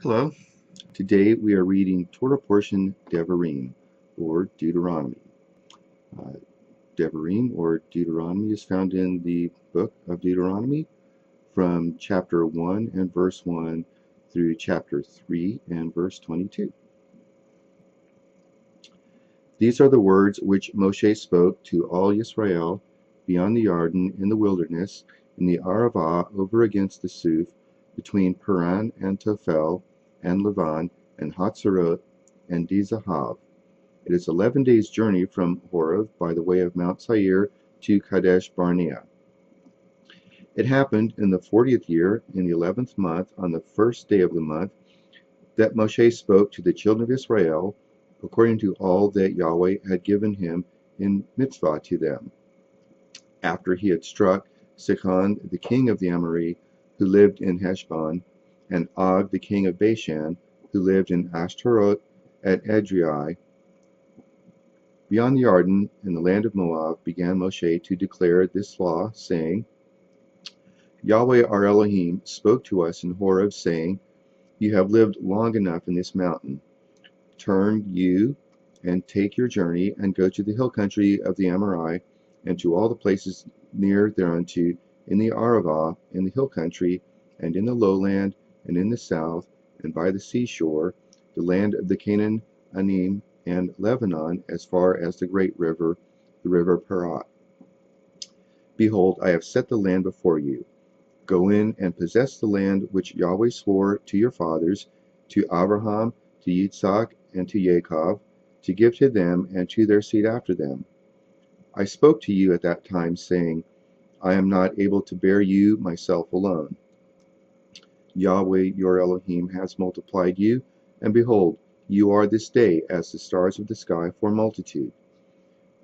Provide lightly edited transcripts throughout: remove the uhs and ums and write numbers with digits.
Hello. Today we are reading Torah portion Devarim, or Deuteronomy. Uh, Devarim, or Deuteronomy, is found in the book of Deuteronomy from chapter 1 and verse 1 through chapter 3 and verse 22. These are the words which Moshe spoke to all Israel beyond the Jordan in the wilderness, in the Arava over against the Suf, between Paran and Tophel, and Lavan, and Hatzerot, and Dizahav. It is 11 days' journey from Horeb by the way of Mount Seir to Kadesh Barnea. It happened in the 40th year, in the 11th month, on the first day of the month, that Moshe spoke to the children of Israel, according to all that Yahweh had given him in mitzvah to them, after he had struck Sihon the king of the Amorite, who lived in Heshbon, and Og the king of Bashan, who lived in Ashtaroth at Edrei. Beyond the Jordan, in the land of Moab, began Moshe to declare this law, saying, Yahweh our Elohim spoke to us in Horeb, saying, You have lived long enough in this mountain. Turn you and take your journey, and go to the hill country of the Amorite, and to all the places near thereunto, in the Arava, in the hill country, and in the lowland, and in the south, and by the seashore, the land of the Canaanim, and Lebanon, as far as the great river, the river Parat. Behold, I have set the land before you. Go in and possess the land which Yahweh swore to your fathers, to Abraham, to Yitzhak, and to Jacob, to give to them and to their seed after them. I spoke to you at that time, saying, I am not able to bear you myself alone. Yahweh your Elohim has multiplied you, and behold, you are this day as the stars of the sky for multitude.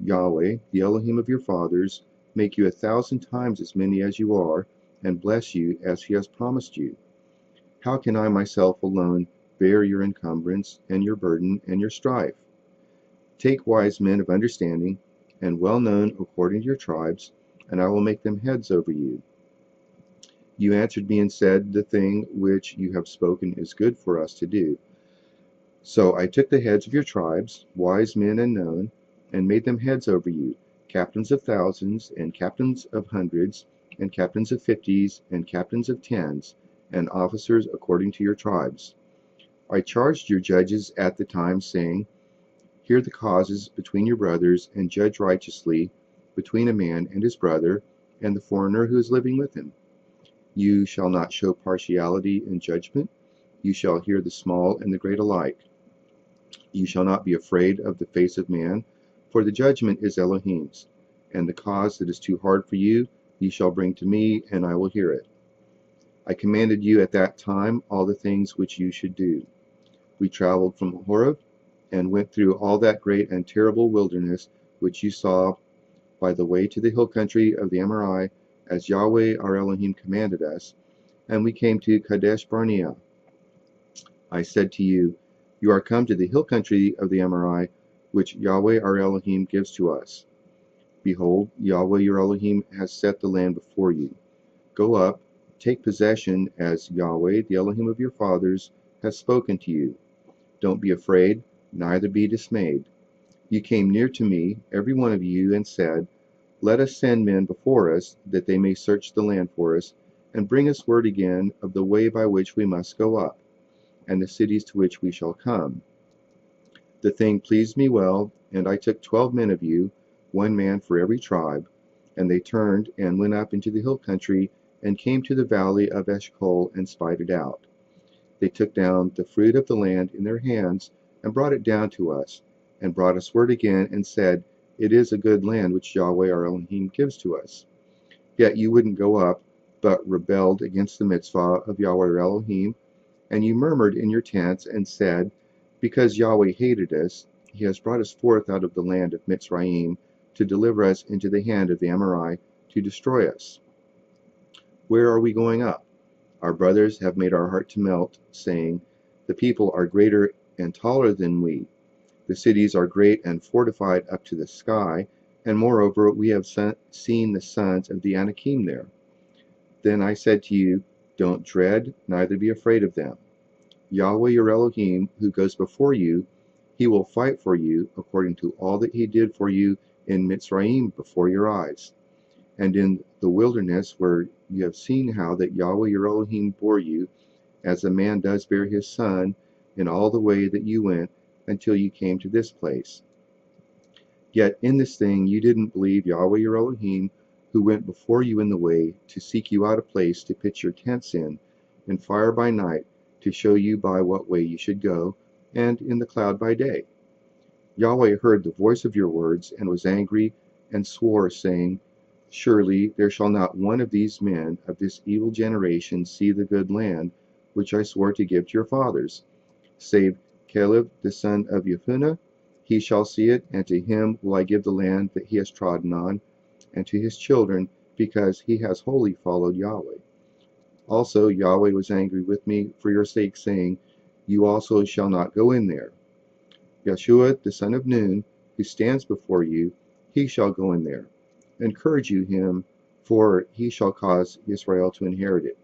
Yahweh, the Elohim of your fathers, make you 1,000 times as many as you are, and bless you as he has promised you. How can I myself alone bear your encumbrance, and your burden, and your strife? Take wise men of understanding, and well known according to your tribes, and I will make them heads over you. You answered me and said, The thing which you have spoken is good for us to do. So I took the heads of your tribes, wise men and known, and made them heads over you, captains of thousands, and captains of hundreds, and captains of 50s, and captains of 10s, and officers according to your tribes. I charged your judges at the time, saying, Hear the causes between your brothers, and judge righteously between a man and his brother, and the foreigner who is living with him. You shall not show partiality in judgment. You shall hear the small and the great alike. You shall not be afraid of the face of man, for the judgment is Elohim's, and the cause that is too hard for you, you shall bring to me, and I will hear it. I commanded you at that time all the things which you should do. We traveled from Horeb, and went through all that great and terrible wilderness which you saw by the way to the hill country of the Amorite, as Yahweh our Elohim commanded us, and we came to Kadesh Barnea. I said to you, You are come to the hill country of the Amorite, which Yahweh our Elohim gives to us. Behold, Yahweh your Elohim has set the land before you. Go up, take possession, as Yahweh, the Elohim of your fathers, has spoken to you. Don't be afraid, neither be dismayed. You came near to me, every one of you, and said, Let us send men before us, that they may search the land for us, and bring us word again of the way by which we must go up, and the cities to which we shall come. The thing pleased me well, and I took 12 men of you, one man for every tribe, and they turned and went up into the hill country, and came to the valley of Eshcol, and spied it out. They took down the fruit of the land in their hands, and brought it down to us, and brought us word again, and said, It is a good land which Yahweh our Elohim gives to us. Yet you wouldn't go up, but rebelled against the mitzvah of Yahweh our Elohim, and you murmured in your tents, and said, Because Yahweh hated us, he has brought us forth out of the land of Mitzrayim, to deliver us into the hand of the Amorite, to destroy us. Where are we going up? Our brothers have made our heart to melt, saying, The people are greater and taller than we. The cities are great and fortified up to the sky, and moreover we have seen the sons of the Anakim there. Then I said to you, Don't dread, neither be afraid of them. Yahweh your Elohim, who goes before you, he will fight for you according to all that he did for you in Mitzrayim before your eyes, and in the wilderness, where you have seen how that Yahweh your Elohim bore you, as a man does bear his son, in all the way that you went, until you came to this place. Yet in this thing you didn't believe Yahweh your Elohim, who went before you in the way, to seek you out a place to pitch your tents in fire by night, to show you by what way you should go, and in the cloud by day. Yahweh heard the voice of your words, and was angry, and swore, saying, Surely there shall not one of these men of this evil generation see the good land, which I swore to give to your fathers, save Caleb the son of Jephunneh. He shall see it, and to him will I give the land that he has trodden on, and to his children, because he has wholly followed Yahweh. Also Yahweh was angry with me for your sake, saying, You also shall not go in there. Yeshua the son of Nun, who stands before you, he shall go in there. Encourage you him, for he shall cause Israel to inherit it.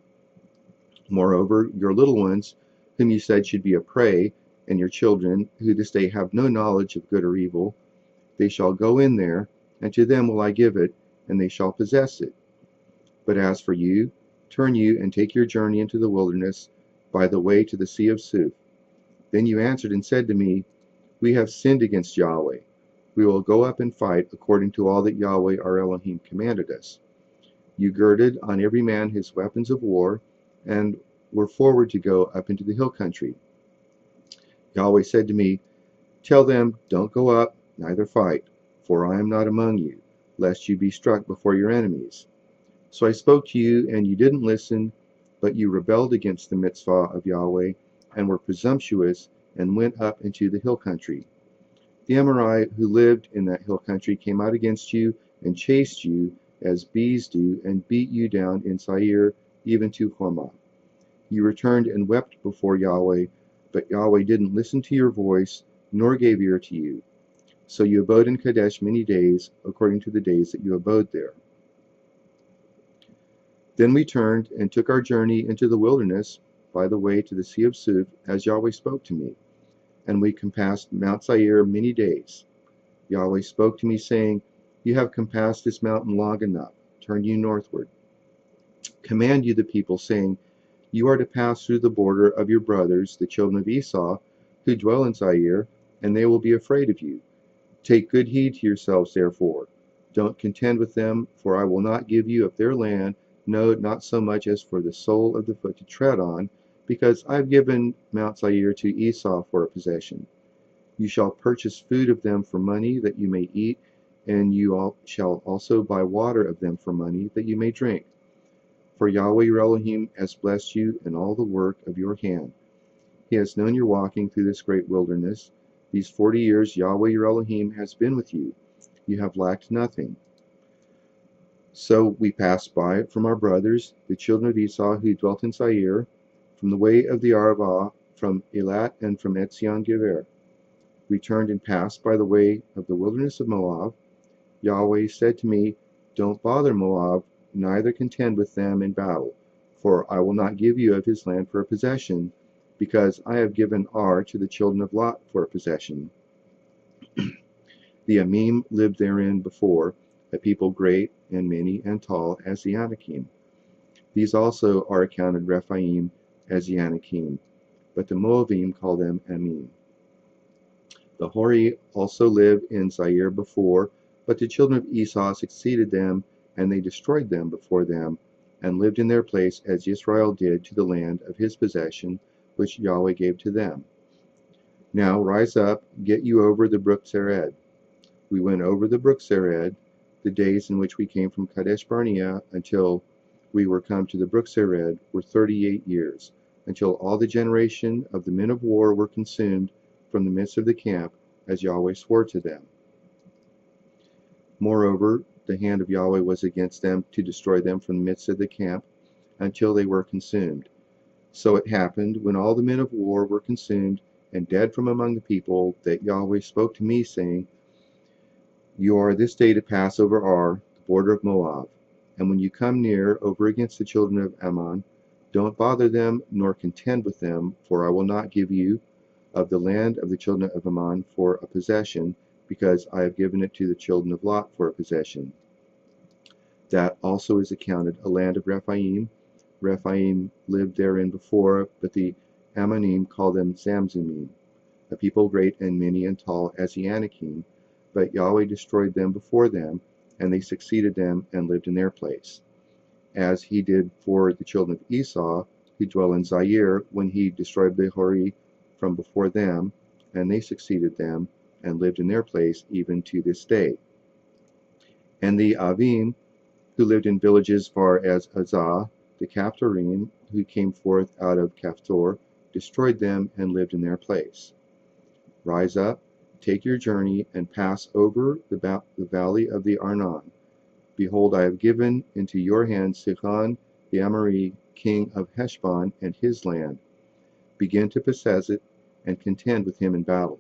Moreover, your little ones, whom you said should be a prey, and your children, who this day have no knowledge of good or evil, they shall go in there, and to them will I give it, and they shall possess it. But as for you, turn you and take your journey into the wilderness by the way to the sea of Suf. Then you answered and said to me, We have sinned against Yahweh. We will go up and fight according to all that Yahweh our Elohim commanded us. You girded on every man his weapons of war, and were forward to go up into the hill country. Yahweh said to me, Tell them, Don't go up, neither fight, for I am not among you, lest you be struck before your enemies. So I spoke to you, and you didn't listen, but you rebelled against the mitzvah of Yahweh, and were presumptuous, and went up into the hill country. The Amorite who lived in that hill country came out against you, and chased you, as bees do, and beat you down in Seir, even to Hormah. You returned and wept before Yahweh, but Yahweh didn't listen to your voice, nor gave ear to you. So you abode in Kadesh many days, according to the days that you abode there. Then we turned and took our journey into the wilderness by the way to the sea of Suf, as Yahweh spoke to me. And we compassed Mount Seir many days. Yahweh spoke to me, saying, You have compassed this mountain long enough. Turn you northward. Command you the people, saying, You are to pass through the border of your brothers, the children of Esau, who dwell in Seir, and they will be afraid of you. Take good heed to yourselves, therefore. Don't contend with them, for I will not give you of their land, no, not so much as for the sole of the foot to tread on, because I have given Mount Seir to Esau for a possession. You shall purchase food of them for money, that you may eat, and you shall also buy water of them for money, that you may drink. For Yahweh your Elohim has blessed you in all the work of your hand. He has known your walking through this great wilderness. These 40 years Yahweh your Elohim has been with you. You have lacked nothing. So we passed by from our brothers, the children of Esau who dwelt in Seir, from the way of the Arabah, from Elat, and from Etzion Geber. We turned and passed by the way of the wilderness of Moab. Yahweh said to me, Don't bother Moab, neither contend with them in battle, for I will not give you of his land for a possession, because I have given Ar to the children of Lot for a possession. The Amim lived therein before, a people great and many and tall as the Anakim. These also are accounted Rephaim as the Anakim, but the Moabim call them Amim. The Hori also lived in Seir before, but the children of Esau succeeded them, and they destroyed them before them, and lived in their place as Israel did to the land of his possession, which Yahweh gave to them. Now rise up, get you over the brook Sered. We went over the brook Sered, the days in which we came from Kadesh Barnea until we were come to the brook Sered were 38 years, until all the generation of the men of war were consumed from the midst of the camp, as Yahweh swore to them. Moreover, the hand of Yahweh was against them to destroy them from the midst of the camp, until they were consumed. So it happened, when all the men of war were consumed and dead from among the people, that Yahweh spoke to me, saying, You are this day to pass over Ar, the border of Moab, and when you come near over against the children of Ammon, Don't bother them, nor contend with them, for I will not give you of the land of the children of Ammon for a possession, because I have given it to the children of Lot for a possession. That also is accounted a land of Rephaim. Rephaim lived therein before, but the Ammonim called them Zamzummim, a people great and many and tall as the Anakim. But Yahweh destroyed them before them, and they succeeded them and lived in their place. As he did for the children of Esau, who dwell in Zair, when he destroyed the Hori from before them, and they succeeded them and lived in their place even to this day. And the Avim, who lived in villages far as Azah, the Caphtorim, who came forth out of Caphtor, destroyed them and lived in their place. Rise up, take your journey, and pass over the valley of the Arnon. Behold, I have given into your hand Sihon the Amorite, king of Heshbon, and his land. Begin to possess it, and contend with him in battle.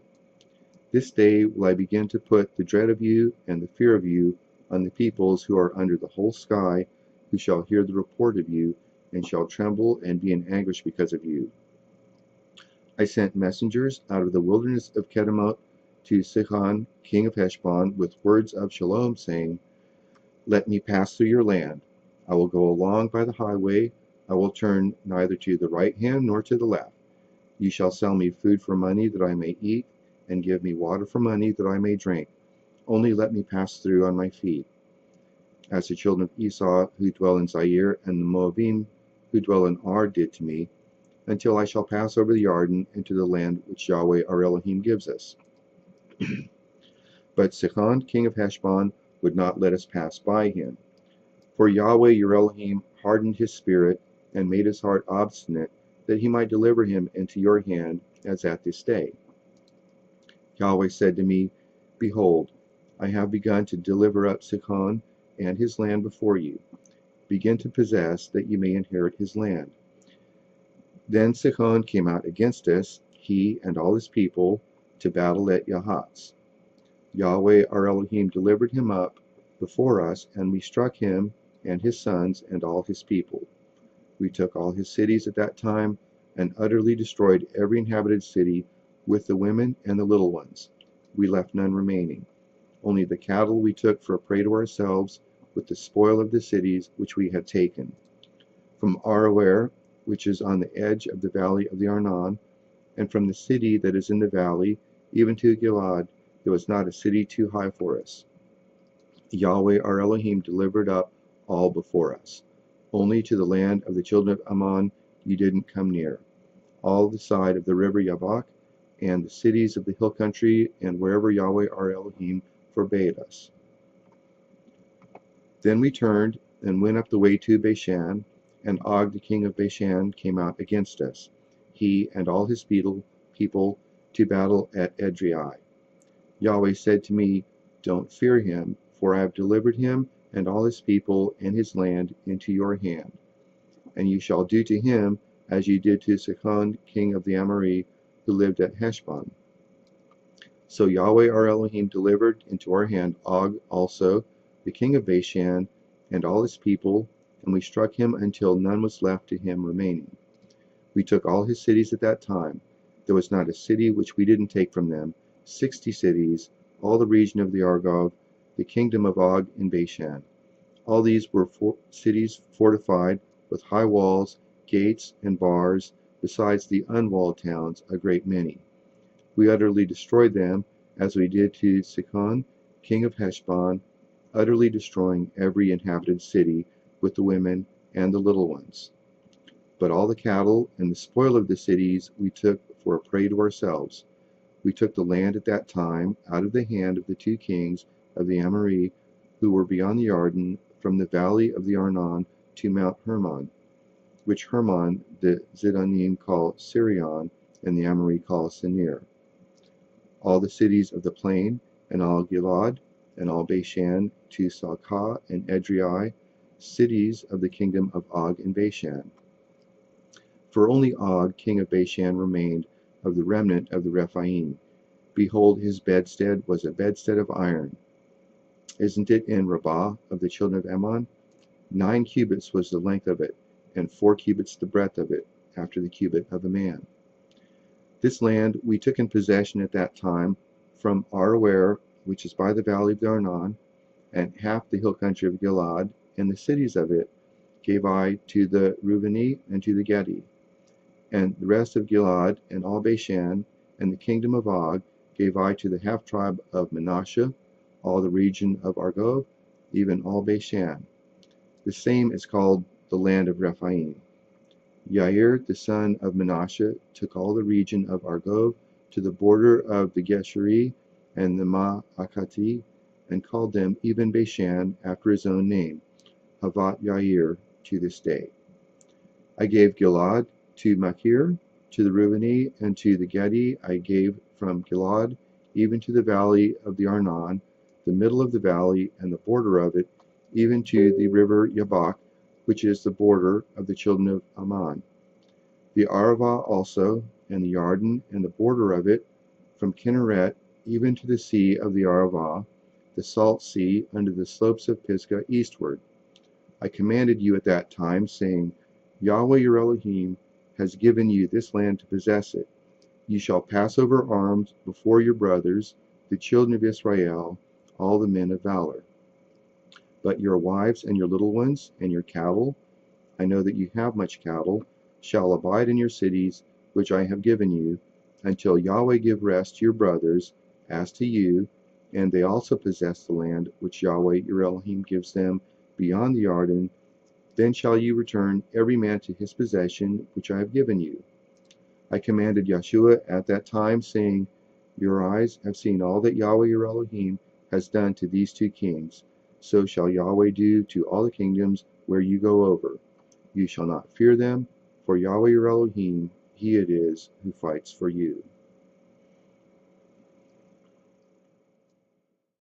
This day will I begin to put the dread of you and the fear of you on the peoples who are under the whole sky, who shall hear the report of you, and shall tremble and be in anguish because of you. I sent messengers out of the wilderness of Kedemoth to Sihon, king of Heshbon, with words of shalom, saying, Let me pass through your land. I will go along by the highway. I will turn neither to the right hand nor to the left. You shall sell me food for money that I may eat, and give me water for money that I may drink. Only let me pass through on my feet. As the children of Esau who dwell in Zair and the Moabim who dwell in Ar did to me, until I shall pass over the Jordan into the land which Yahweh our Elohim gives us. But Sihon, king of Heshbon, would not let us pass by him. For Yahweh your Elohim hardened his spirit, and made his heart obstinate, that he might deliver him into your hand, as at this day. Yahweh said to me, Behold, I have begun to deliver up Sihon and his land before you. Begin to possess, that you may inherit his land. Then Sihon came out against us, he and all his people, to battle at Yahatz. Yahweh our Elohim delivered him up before us, and we struck him and his sons and all his people. We took all his cities at that time, and utterly destroyed every inhabited city, with the women and the little ones. We left none remaining. Only the cattle we took for a prey to ourselves, with the spoil of the cities which we had taken. From Aroer, which is on the edge of the valley of the Arnon, and from the city that is in the valley, even to Gilad, there was not a city too high for us. Yahweh our Elohim delivered up all before us. Only to the land of the children of Ammon you didn't come near. All the side of the river Yabok, and the cities of the hill country, and wherever Yahweh our Elohim forbade us. Then we turned and went up the way to Bashan, and Og the king of Bashan came out against us, he and all his people, to battle at Edrei. Yahweh said to me, Don't fear him, for I have delivered him and all his people and his land into your hand. And you shall do to him as you did to Sihon king of the Amorite, who lived at Heshbon. So Yahweh our Elohim delivered into our hand Og also, the king of Bashan, and all his people, and we struck him until none was left to him remaining. We took all his cities at that time. There was not a city which we didn't take from them, 60 cities, all the region of the Argob, the kingdom of Og in Bashan. All these were cities fortified, with high walls, gates, and bars, besides the unwalled towns, a great many. We utterly destroyed them, as we did to Sihon, king of Heshbon, utterly destroying every inhabited city, with the women and the little ones. But all the cattle and the spoil of the cities we took for a prey to ourselves. We took the land at that time out of the hand of the 2 kings of the Amorite, who were beyond the Jordan, from the valley of the Arnon to Mount Hermon, which Hermon the Zidonim call Sirion, and the Amorite call Sinir. All the cities of the plain, and all Gilad, and all Bashan, to Salcah and Edrei, cities of the kingdom of Og in Bashan. For only Og, king of Bashan, remained of the remnant of the Rephaim. Behold, his bedstead was a bedstead of iron. Isn't it in Rabbah of the children of Ammon? 9 cubits was the length of it, and 4 cubits the breadth of it, after the cubit of a man. This land we took in possession at that time from Aroer, which is by the valley of the Arnon, and half the hill country of Gilad, and the cities of it gave I to the Reubeni and to the Gedi. And the rest of Gilad and all Bashan and the kingdom of Og gave I to the half tribe of Manasseh, all the region of Argob, even all Bashan. The same is called the land of Rephaim. Yair, the son of Manasseh, took all the region of Argob to the border of the Geshuri and the Ma'akati, and called them even Bashan after his own name, Havat Yair, to this day. I gave Gilad to Machir, to the Reubeni, and to the Gedi I gave from Gilad, even to the valley of the Arnon, the middle of the valley, and the border of it, even to the river Yabok, which is the border of the children of Ammon. The Arava also, and the Yarden, and the border of it, from Kinneret, even to the sea of the Arava, the salt sea, under the slopes of Pisgah eastward. I commanded you at that time, saying, Yahweh your Elohim has given you this land to possess it. You shall pass over armed before your brothers, the children of Israel, all the men of valor. But your wives and your little ones and your cattle, I know that you have much cattle, shall abide in your cities, which I have given you, until Yahweh give rest to your brothers, as to you, and they also possess the land which Yahweh your Elohim gives them beyond the Jordan. Then shall you return every man to his possession, which I have given you. I commanded Yeshua at that time, saying, Your eyes have seen all that Yahweh your Elohim has done to these 2 kings. So shall Yahweh do to all the kingdoms where you go over. You shall not fear them, for Yahweh your Elohim, he it is who fights for you.